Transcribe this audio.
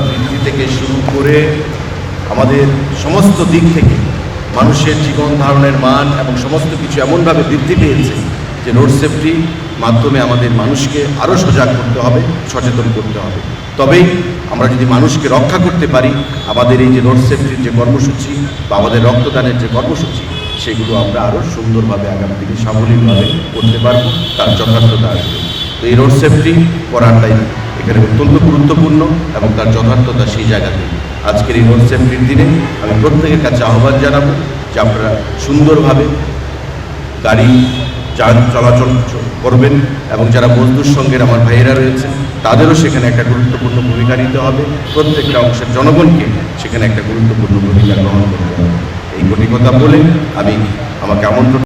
বৃদ্ধি থেকে শুরু করে আমাদের সমস্ত দিক থেকে মানুষের জীবন ধারণের মান এবং সমস্ত কিছু এমনভাবে বৃদ্ধি পেয়েছে যে রোড সেফটির মাধ্যমে আমাদের মানুষকে আরও সজাগ করতে হবে, সচেতন করতে হবে। তবেই আমরা যদি মানুষকে রক্ষা করতে পারি, আমাদের এই যে রোড সেফটির যে কর্মসূচি বা আমাদের রক্তদানের যে কর্মসূচি, সেগুলো আমরা আরও সুন্দরভাবে আগামী দিনে সাবলীলভাবে করতে পারব, তার যথার্থতা আসবে। তো এই রোড সেফটি করাটাই এখানে অত্যন্ত গুরুত্বপূর্ণ এবং তার যথার্থতা সেই জায়গাতে। আজকের এই রোড সেফটির দিনে আমি প্রত্যেকের কাছে আহ্বান জানাবো যে আপনারা সুন্দরভাবে গাড়ি চলাচল করবেন এবং যারা মজদুর সঙ্গের আমার ভাইয়েরা রয়েছে তাদেরও সেখানে একটা গুরুত্বপূর্ণ ভূমিকা নিতে হবে। প্রত্যেকটা অংশের জনগণকে সেখানে একটা গুরুত্বপূর্ণ ভূমিকা গ্রহণ করতে হবে। এই কথা বলে আমি আমাকে আমন্ত্রণ